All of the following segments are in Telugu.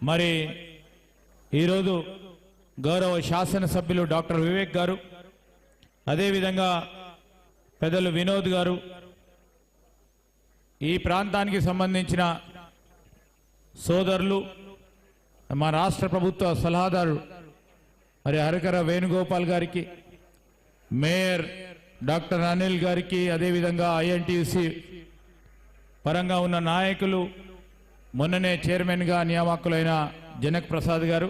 మరి ఈరోజు గౌరవ శాసనసభ్యులు డాక్టర్ వివేక్ గారు, అదేవిధంగా పెద్దలు వినోద్ గారు, ఈ ప్రాంతానికి సంబంధించిన సోదరులు, మా రాష్ట్ర ప్రభుత్వ సలహాదారు మరి హరికర వేణుగోపాల్ గారికి, మేయర్ డాక్టర్ అనిల్ గారికి, అదేవిధంగా ఐఎన్టీసీ పరంగా ఉన్న నాయకులు, మొన్ననే చైర్మన్గా నియామకులైన జనక్ ప్రసాద్ గారు,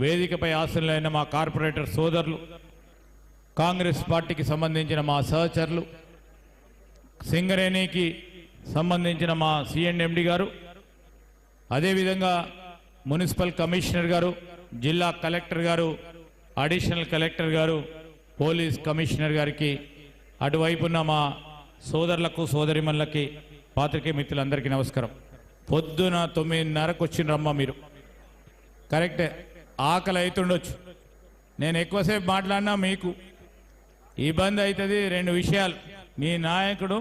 వేదికపై ఆసనులైన మా కార్పొరేటర్ సోదరులు, కాంగ్రెస్ పార్టీకి సంబంధించిన మా సహచరులు, సింగరేణికి సంబంధించిన మా సిఎండి గారు, అదేవిధంగా మున్సిపల్ కమిషనర్ గారు, జిల్లా కలెక్టర్ గారు, అడిషనల్ కలెక్టర్ గారు, పోలీస్ కమిషనర్ గారికి, అటువైపున్న మా సోదరులకు సోదరిమణులకి, పాత్రికేయ మిత్రులందరికీ నమస్కారం. పొద్దున 9:30కు వచ్చిండ్రమ్మ మీరు. కరెక్టే, ఆకలి అవుతుండొచ్చు. నేను ఎక్కువసేపు మాట్లాడినా మీకు ఇబ్బంది అవుతుంది. 2 విషయాలు. మీ నాయకుడు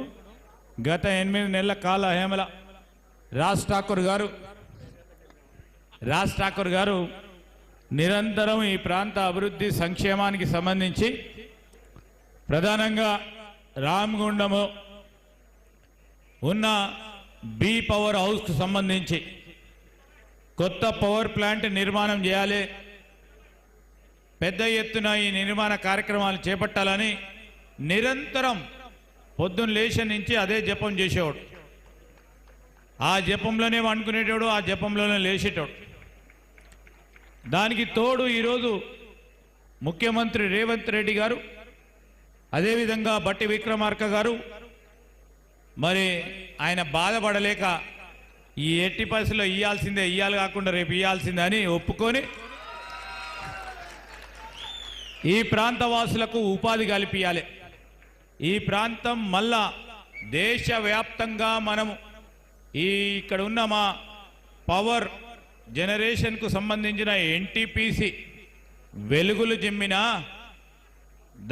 గత 8 నెలల కాల హేమల రాజ్ ఠాకూర్ గారు నిరంతరం ఈ ప్రాంత అభివృద్ధి సంక్షేమానికి సంబంధించి ప్రధానంగా రామగుండము ఉన్న బీ పవర్ హౌస్కు సంబంధించి కొత్త పవర్ ప్లాంట్ నిర్మాణం చేయాలి, పెద్ద ఎత్తున ఈ నిర్మాణ కార్యక్రమాలు చేపట్టాలని నిరంతరం పొద్దున్న లేచి నుంచి అదే జపం చేసేవాడు. ఆ జపంలోనే వండుకునేటోడు, ఆ జపంలోనే లేచేటోడు. దానికి తోడు ఈరోజు ముఖ్యమంత్రి రేవంత్ రెడ్డి గారు, అదేవిధంగా బట్టి విక్రమార్క గారు మరి ఆయన బాధపడలేక ఈ 80 పైసలు ఇవ్వాల్సిందే, ఇవ్వాలి కాకుండా రేపు ఇవ్వాల్సిందే అని ఒప్పుకొని ఈ ప్రాంత వాసులకు ఉపాధి కల్పించాలి. ఈ ప్రాంతం మళ్ళా దేశవ్యాప్తంగా మనము ఇక్కడ ఉన్న మా పవర్ జనరేషన్కు సంబంధించిన ఎన్టీపీసీ వెలుగులు జిమ్మిన,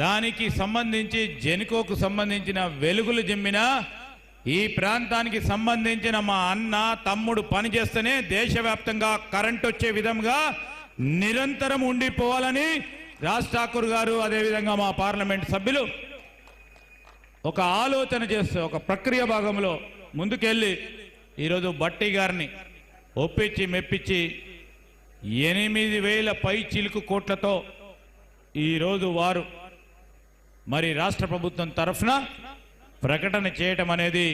దానికి సంబంధించి జెన్కోకు సంబంధించిన వెలుగులు జిమ్మిన, ఈ ప్రాంతానికి సంబంధించిన మా అన్న తమ్ముడు పనిచేస్తేనే దేశవ్యాప్తంగా కరెంట్ వచ్చే విధంగా నిరంతరం ఉండిపోవాలని రాజ్ ఠాకూర్ గారు, అదేవిధంగా మా పార్లమెంట్ సభ్యులు ఒక ఆలోచన చేస్తే ఒక ప్రక్రియ భాగంలో ముందుకెళ్ళి ఈరోజు బట్టి గారిని ఒప్పించి మెప్పించి 8,000 పై చిలుకు కోట్లతో ఈరోజు వారు మరి రాష్ట్ర ప్రభుత్వం తరఫున ప్రకటన చేయటం అనేది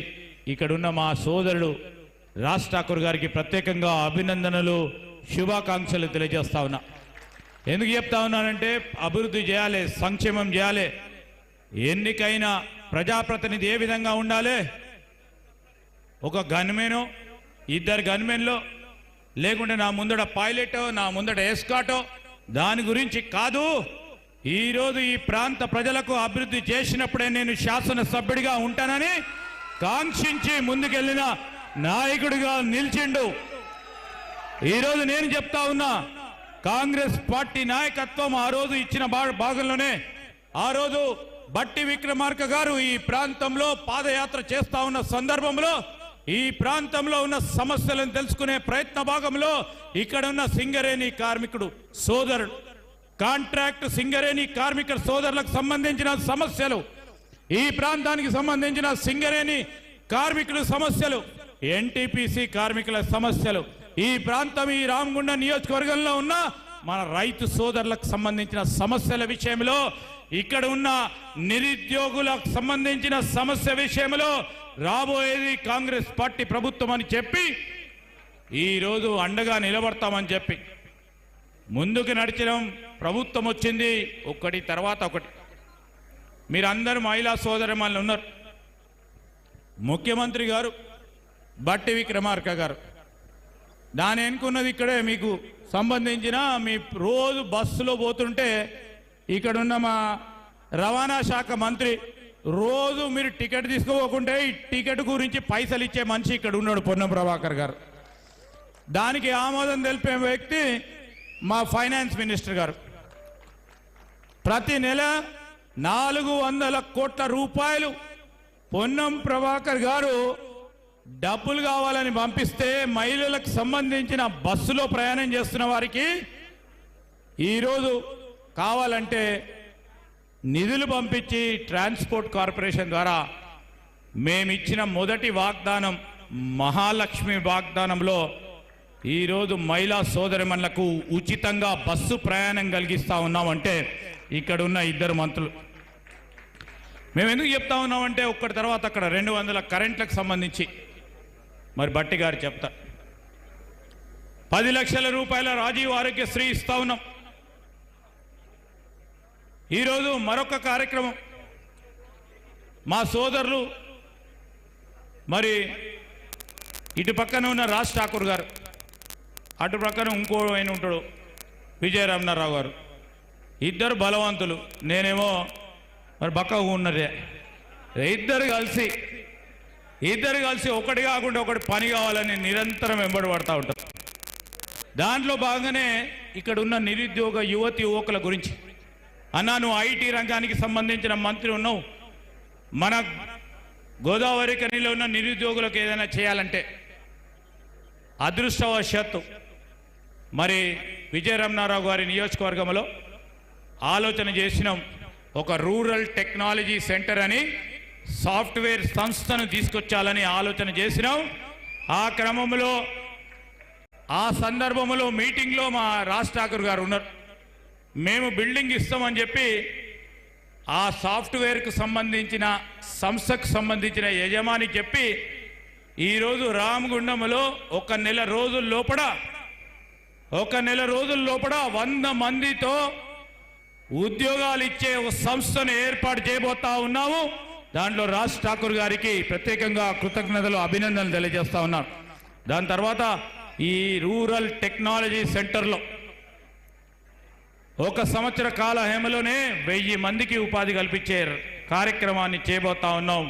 ఇక్కడున్న మా సోదరుడు రాజ్ ఠాకూర్ గారికి ప్రత్యేకంగా అభినందనలు, శుభాకాంక్షలు తెలియజేస్తా ఉన్నా. ఎందుకు చెప్తా ఉన్నానంటే అభివృద్ధి చేయాలి, సంక్షేమం చేయాలి. ఎన్నికైన ప్రజాప్రతినిధి ఏ విధంగా ఉండాలి? ఒక గన్మెనో, 2 గన్మెన్లో, లేకుంటే నా ముందట పైలటో, నా ముందట ఎస్కాటో, దాని గురించి కాదు. ఈరోజు ఈ ప్రాంత ప్రజలకు అభివృద్ధి చేసినప్పుడే నేను శాసనసభ్యుడిగా ఉంటానని కాంక్షించి ముందుకెళ్లిన నాయకుడిగా నిలిచిండు. ఈరోజు నేను చెప్తా ఉన్నా, కాంగ్రెస్ పార్టీ నాయకత్వం ఆ రోజు ఇచ్చిన భాగంలోనే ఆ రోజు బట్టి విక్రమార్క గారు ఈ ప్రాంతంలో పాదయాత్ర చేస్తా ఉన్న సందర్భంలో ఈ ప్రాంతంలో ఉన్న సమస్యలను తెలుసుకునే ప్రయత్న భాగంలో ఇక్కడ ఉన్న సింగరేణి కార్మికుడు సోదరుడు, కాంట్రాక్ట్ సింగరేణి కార్మిక సోదరులకు సంబంధించిన సమస్యలు, ఈ ప్రాంతానికి సంబంధించిన సింగరేణి కార్మికుల సమస్యలు, ఎన్టీపీసీ కార్మికుల సమస్యలు, ఈ ప్రాంతం ఈ రామగుండ నియోజకవర్గంలో ఉన్న మన రైతు సోదరులకు సంబంధించిన సమస్యల విషయంలో, ఇక్కడ ఉన్న నిరుద్యోగులకు సంబంధించిన సమస్య విషయంలో రాబోయేది కాంగ్రెస్ పార్టీ ప్రభుత్వం అని చెప్పి ఈరోజు అండగా నిలబడతామని చెప్పి ముందుకు నడిచిన ప్రభుత్వం వచ్చింది. ఒకటి తర్వాత ఒకటి. మీరందరూ మహిళా సోదరిమణులు ఉన్నారు. ముఖ్యమంత్రి గారు బట్టి విక్రమార్క గారు దాని ఎన్నుకున్నది ఇక్కడే మీకు సంబంధించిన మీ రోజు బస్సులో పోతుంటే ఇక్కడున్న మా రవాణా శాఖ మంత్రి రోజు మీరు టికెట్ తీసుకోకుంటే ఈ టికెట్ గురించి పైసలు ఇచ్చే మనిషి ఇక్కడ ఉన్నాడు, పొన్నం ప్రభాకర్ గారు. దానికి ఆమోదం తెలిపే వ్యక్తి మా ఫైనాన్స్ మినిస్టర్ గారు. ప్రతి నెల 400 కోట్ల రూపాయలు పొన్నం ప్రభాకర్ గారు డబ్బులు కావాలని పంపిస్తే మహిళలకు సంబంధించిన బస్సులో ప్రయాణం చేస్తున్న వారికి ఈరోజు కావాలంటే నిధులు పంపించి ట్రాన్స్పోర్ట్ కార్పొరేషన్ ద్వారా మేమిచ్చిన మొదటి వాగ్దానం మహాలక్ష్మి వాగ్దానంలో ఈరోజు మహిళా సోదరిమణులకు ఉచితంగా బస్సు ప్రయాణం కలిగిస్తూ ఉన్నామంటే ఇక్కడ ఉన్న ఇద్దరు మంత్రులు. మేము ఎందుకు చెప్తా ఉన్నామంటే ఒక్కటి తర్వాత అక్కడ 200 కరెంట్లకు సంబంధించి మరి బట్టి గారు చెప్తారు. 10 లక్షల రూపాయల రాజీవ్ ఆరోగ్యశ్రీ ఇస్తా ఉన్నాం. ఈరోజు మరొక కార్యక్రమం మా సోదరులు మరి ఇటు పక్కన ఉన్న రాజ్ ఠాకూర్ గారు, అటు పక్కన ఇంకో ఆయన ఉంటాడు విజయ రమణారావు గారు, ఇద్దరు బలవంతులు, నేనేమో మరి బక్కగా ఉన్నదే. ఇద్దరు కలిసి ఒకటి కాకుండా ఒకటి పని కావాలని నిరంతరం వెంబడి పడతా ఉంటారు. దాంట్లో భాగంగానే ఇక్కడ ఉన్న నిరుద్యోగ యువతి యువకుల గురించి అన్నా, నువ్వు ఐటీ రంగానికి సంబంధించిన మంత్రి ఉన్నావు, మన గోదావరి కనిలో ఉన్న నిరుద్యోగులకు ఏదైనా చేయాలంటే అదృష్టవశాత్తు మరి విజయ రమణారావు గారి నియోజకవర్గంలో ఆలోచన చేసినాం. ఒక రూరల్ టెక్నాలజీ సెంటర్ అని సాఫ్ట్వేర్ సంస్థను తీసుకొచ్చాలని ఆలోచన చేసినాం. ఆ క్రమంలో ఆ సందర్భంలో మీటింగ్లో మా రాజ్ ఠాకూర్ గారు ఉన్నారు. మేము బిల్డింగ్ ఇస్తామని చెప్పి ఆ సాఫ్ట్వేర్కు సంబంధించిన సంస్థకు సంబంధించిన యజమాని చెప్పి ఈరోజు రామగుండంలో ఒక నెల రోజుల లోపల 100 మందితో ఉద్యోగాలు ఇచ్చే ఒక సంస్థను ఏర్పాటు చేయబోతా ఉన్నాము. దాంట్లో రాజ్ ఠాకూర్ గారికి ప్రత్యేకంగా కృతజ్ఞతలు అభినందనలు తెలియజేస్తా ఉన్నాను. దాని తర్వాత ఈ రూరల్ టెక్నాలజీ సెంటర్లో 1 సంవత్సర కాల హేమలోనే 1000 మందికి ఉపాధి కల్పించే కార్యక్రమాన్ని చేయబోతా ఉన్నాం.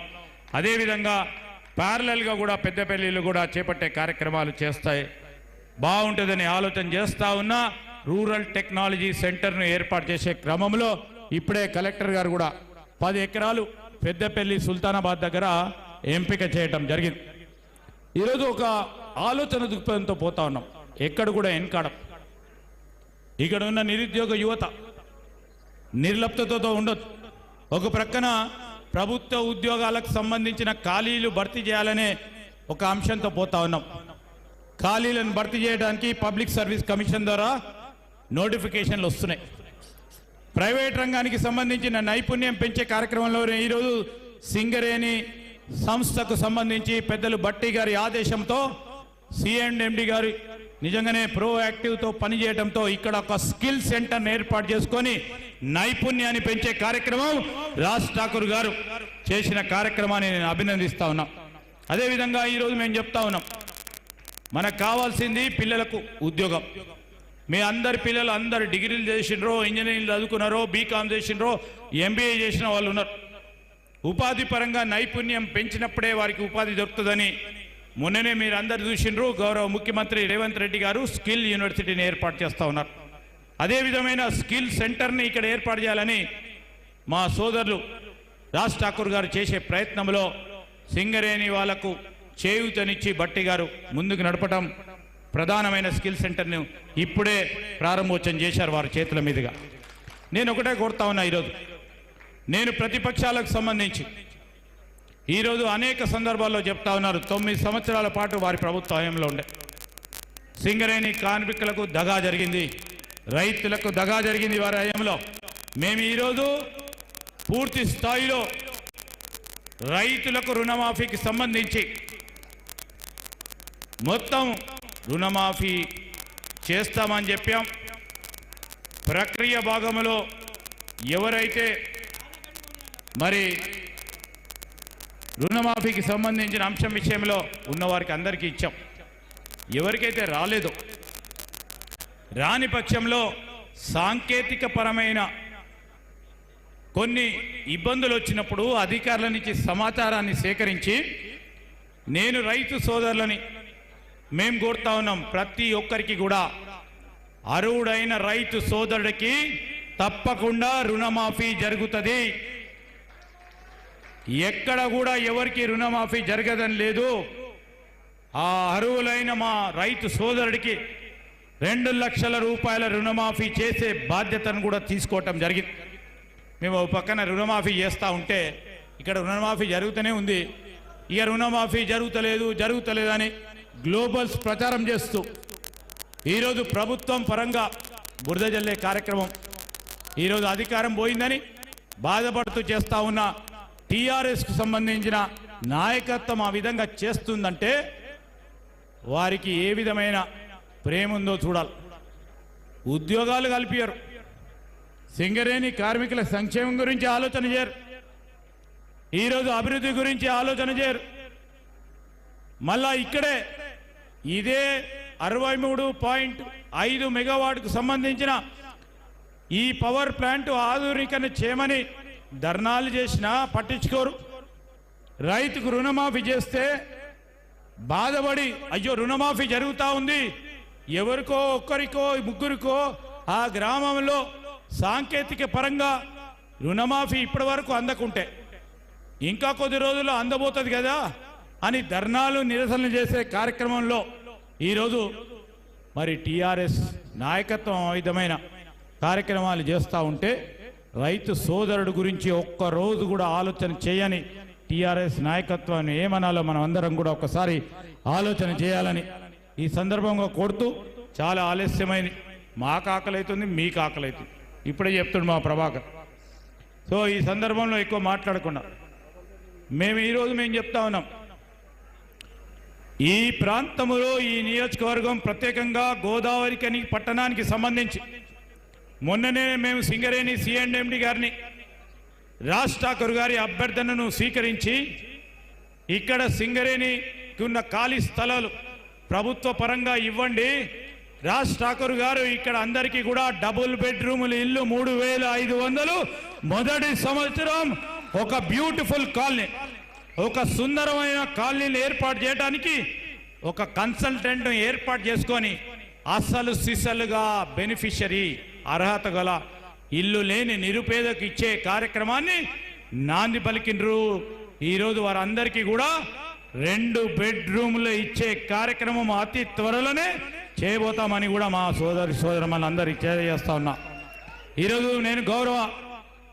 అదేవిధంగా ప్యారలల్గా కూడా పెద్దపల్లిలో కూడా చేపట్టే కార్యక్రమాలు చేస్తాయి, బాగుంటుందని ఆలోచన చేస్తూ ఉన్నా. రూరల్ టెక్నాలజీ సెంటర్ను ఏర్పాటు చేసే క్రమంలో ఇప్పుడే కలెక్టర్ గారు కూడా 10 ఎకరాలు పెద్దపల్లి సుల్తానాబాద్ దగ్గర ఎంపిక చేయటం జరిగింది. ఈరోజు ఒక ఆలోచన దృక్పథంతో పోతా ఉన్నాం, ఎక్కడ కూడా వెనకాడం. ఇక్కడ ఉన్న నిరుద్యోగ యువత నిర్లిప్తతతో ఉండొద్దు. ఒక ప్రక్కన ప్రభుత్వ ఉద్యోగాలకు సంబంధించిన ఖాళీలు భర్తీ చేయాలనే ఒక అంశంతో పోతా ఉన్నాం. ఖాళీలను భర్తీ చేయడానికి పబ్లిక్ సర్వీస్ కమిషన్ ద్వారా నోటిఫికేషన్లు వస్తున్నాయి. ప్రైవేట్ రంగానికి సంబంధించిన నైపుణ్యం పెంచే కార్యక్రమంలో ఈరోజు సింగరేణి సంస్థకు సంబంధించి పెద్దలు బట్టి గారి ఆదేశంతో సిఎండ్ఎండి గారు నిజంగానే ప్రోయాక్టివ్తో పనిచేయడంతో ఇక్కడ ఒక స్కిల్ సెంటర్ని ఏర్పాటు చేసుకొని నైపుణ్యాన్ని పెంచే కార్యక్రమం రాజ్ ఠాకూర్ గారు చేసిన కార్యక్రమాన్ని నేను అభినందిస్తా ఉన్నా. అదేవిధంగా ఈరోజు మేము చెప్తా ఉన్నాం, మనకు కావాల్సింది పిల్లలకు ఉద్యోగం. మీ అందరి పిల్లలు అందరు డిగ్రీలు చేసినరో, ఇంజనీరింగ్ చదువుకున్నారో, బీకామ్ చేసినరో, ఎంబీఏ చేసిన వాళ్ళు ఉన్నారు. ఉపాధి పరంగా నైపుణ్యం పెంచినప్పుడే వారికి ఉపాధి దొరుకుతుందని మొన్ననే మీరు అందరు చూసినరు. గౌరవ ముఖ్యమంత్రి రేవంత్ రెడ్డి గారు స్కిల్ యూనివర్సిటీని ఏర్పాటు చేస్తూ ఉన్నారు. అదే విధమైన స్కిల్ సెంటర్ని ఇక్కడ ఏర్పాటు చేయాలని మా సోదరులు రాజ్ ఠాకూర్ గారు చేసే ప్రయత్నంలో సింగరేణి వాళ్లకు చేయూతనిచ్చి బట్టి గారు ముందుకు నడపడం, ప్రధానమైన స్కిల్ సెంటర్ను ఇప్పుడే ప్రారంభోత్సవం చేశారు వారి చేతుల మీదుగా. నేను ఒకటే కోరుతా ఉన్నా, ఈరోజు నేను ప్రతిపక్షాలకు సంబంధించి ఈరోజు అనేక సందర్భాల్లో చెప్తా ఉన్నారు, 9 సంవత్సరాల పాటు వారి ప్రభుత్వ హయాంలో ఉండే సింగరేణి కార్మికులకు దగా జరిగింది, రైతులకు దగా జరిగింది వారి హయాంలో. మేము ఈరోజు పూర్తి స్థాయిలో రైతులకు రుణమాఫీకి సంబంధించి మొత్తం రుణమాఫీ చేస్తామని చెప్పాం. ప్రక్రియ భాగంలో ఎవరైతే మరి రుణమాఫీకి సంబంధించిన అంశం విషయంలో ఉన్నవారికి అందరికీ ఇచ్చాం. ఎవరికైతే రాలేదో, రాని పక్షంలో సాంకేతిక పరమైన కొన్ని ఇబ్బందులు వచ్చినప్పుడు అధికారుల నుంచి సమాచారాన్ని సేకరించి నేను రైతు సోదరులని మేము కోరుతా ఉన్నాం, ప్రతి ఒక్కరికి కూడా అర్హుడైన రైతు సోదరుడికి తప్పకుండా రుణమాఫీ జరుగుతుంది. ఎక్కడ కూడా ఎవరికి రుణమాఫీ జరగదని లేదు. ఆ అర్హులైన మా రైతు సోదరుడికి 2 లక్షల రూపాయల రుణమాఫీ చేసే బాధ్యతను కూడా తీసుకోవటం జరిగింది. మేము ఒక పక్కన రుణమాఫీ చేస్తూ ఉంటే ఇక్కడ రుణమాఫీ జరుగుతూనే ఉంది. ఇక రుణమాఫీ జరుగుతలేదని గ్లోబల్స్ ప్రచారం చేస్తూ ఈరోజు ప్రభుత్వం పరంగా బురద జల్లే కార్యక్రమం, ఈరోజు అధికారం పోయిందని బాధపడుతూ చేస్తూ ఉన్న టీఆర్ఎస్కు సంబంధించిన నాయకత్వం ఆ విధంగా చేస్తుందంటే వారికి ఏ విధమైన ప్రేమ ఉందో చూడాలి. ఉద్యోగాలు కల్పించారు, సింగరేణి కార్మికుల సంక్షేమం గురించి ఆలోచన చేయరు, ఈరోజు అభివృద్ధి గురించి ఆలోచన చేయరు. మళ్ళా ఇక్కడే ఇదే 63.5 మెగావాట్కు సంబంధించిన ఈ పవర్ ప్లాంట్ ఆధునికరణ చేయమని ధర్నాలు చేసినా పట్టించుకోరు. రైతుకు రుణమాఫీ చేస్తే బాధపడి అయ్యో రుణమాఫీ జరుగుతూ ఉంది, ఎవరికో ఒక్కరికో ముగ్గురికో ఆ గ్రామంలో సాంకేతిక పరంగా రుణమాఫీ ఇప్పటి వరకు అందకుంటే ఇంకా కొద్ది రోజుల్లో అందబోతుంది కదా అని ధర్నాలు నిరసనలు చేసే కార్యక్రమంలో ఈరోజు మరి టీఆర్ఎస్ నాయకత్వం విధమైన కార్యక్రమాలు చేస్తూ ఉంటే రైతు సోదరుడు గురించి ఒక్కరోజు కూడా ఆలోచన చేయని టీఆర్ఎస్ నాయకత్వాన్ని ఏమనాలో మనం అందరం కూడా ఒకసారి ఆలోచన చేయాలని ఈ సందర్భంగా కోరుతూ, చాలా ఆలస్యమైంది, మాకు ఆకలి అవుతుంది, మీకు ఆకలి అవుతుంది, ఇప్పుడే చెప్తుండు మా ప్రభాకర్. సో ఈ సందర్భంలో ఎక్కువ మాట్లాడకుండా ఈరోజు మేము చెప్తా ఉన్నాం, ఈ ప్రాంతంలో ఈ నియోజకవర్గం ప్రత్యేకంగా గోదావరి పట్టణానికి సంబంధించి మొన్ననే మేము సింగరేణి సిఎండ్ఎండి గారిని రాజ్ ఠాకూర్ గారి అభ్యర్థనను స్వీకరించి ఇక్కడ సింగరేణికి ఉన్న ఖాళీ స్థలాలు ప్రభుత్వ పరంగా ఇవ్వండి, రాజ్ ఠాకూర్ గారు ఇక్కడ అందరికీ కూడా డబుల్ బెడ్రూముల ఇల్లు 3500 మొదటి సంవత్సరం ఒక బ్యూటిఫుల్ కాలనీ, ఒక సుందరమైన కాలనీని ఏర్పాటు చేయడానికి ఒక కన్సల్టెంట్ ఏర్పాటు చేసుకొని అసలు సిసలుగా బెనిఫిషరీ అర్హత గల ఇల్లు లేని నిరుపేదకు ఇచ్చే కార్యక్రమాన్ని నాంది పలికిండ్రు. ఈరోజు వారందరికీ కూడా 2 బెడ్రూమ్లు ఇచ్చే కార్యక్రమం అతి త్వరలోనే చేయబోతామని కూడా మా సోదరులందరికీ తెలియజేస్తా ఉన్నా. ఈరోజు నేను గౌరవ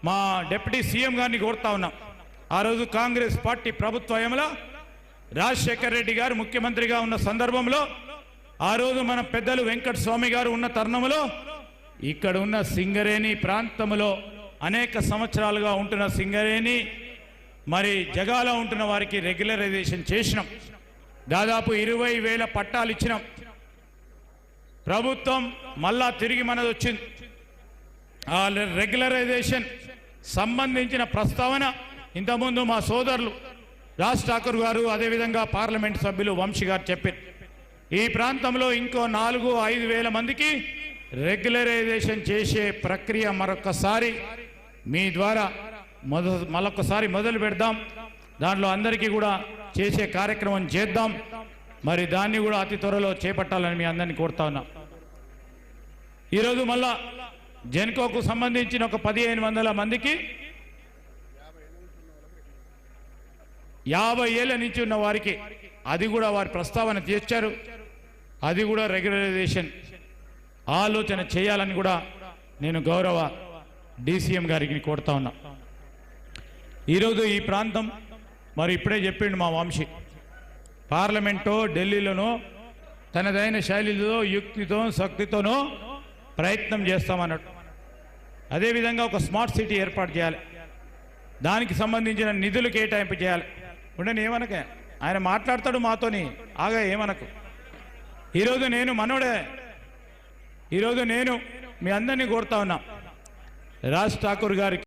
మా డిప్యూటీ సీఎం గారిని కోరుతా ఉన్నా, ఆ రోజు కాంగ్రెస్ పార్టీ ప్రభుత్వంలో రాజశేఖర రెడ్డి గారు ముఖ్యమంత్రిగా ఉన్న సందర్భంలో ఆ రోజు మన పెద్దలు వెంకట స్వామి గారు ఉన్న తరుణంలో ఇక్కడ ఉన్న సింగరేణి ప్రాంతంలో అనేక సంవత్సరాలుగా ఉంటున్న సింగరేణి మరి జగాలో ఉంటున్న వారికి రెగ్యులరైజేషన్ చేసినాం. దాదాపు 20,000 పట్టాలు ఇచ్చినాం. ప్రభుత్వం మళ్ళా తిరిగి మనది వచ్చింది. ఆ రెగ్యులరైజేషన్ సంబంధించిన ప్రస్తావన ఇంతకుముందు మా సోదరులు రాజ్ ఠాకూర్ గారు అదేవిధంగా పార్లమెంట్ సభ్యులు వంశీ గారు చెప్పారు, ఈ ప్రాంతంలో ఇంకో 4-5 వేల మందికి రెగ్యులరైజేషన్ చేసే ప్రక్రియ మరొకసారి మీ ద్వారా మరొకసారి మొదలు పెడదాం, దాంట్లో అందరికీ కూడా చేసే కార్యక్రమం చేద్దాం, మరి దాన్ని కూడా అతి త్వరలో చేపట్టాలని మీ అందరినీ కోరుతా ఉన్నా. ఈరోజు మళ్ళా జెన్కోకు సంబంధించిన ఒక 1500 మందికి 50 ఏళ్ల నుంచి ఉన్న వారికి అది కూడా వారి ప్రస్తావన తీర్చారు, అది కూడా రెగ్యులరైజేషన్ ఆలోచన చేయాలని కూడా నేను గౌరవ డీసీఎం గారికి కోరుతా ఉన్నా. ఈరోజు ఈ ప్రాంతం మరి ఇప్పుడే చెప్పిండు మా వంశీ, పార్లమెంటో ఢిల్లీలోనో తనదైన శైలిలో యుక్తితో శక్తితోనో ప్రయత్నం చేస్తామన్నట్టు. అదేవిధంగా ఒక స్మార్ట్ సిటీ ఏర్పాటు చేయాలి, దానికి సంబంధించిన నిధులు కేటాయింపు చేయాలి. ఉండని ఏమనక ఆయన మాట్లాడతాడు మాతోని, ఆగా ఏమనకు. ఈరోజు నేను మనోడే, ఈరోజు నేను మీ అందరినీ కోరుతా ఉన్నా, రాజ్ ఠాకూర్ గారికి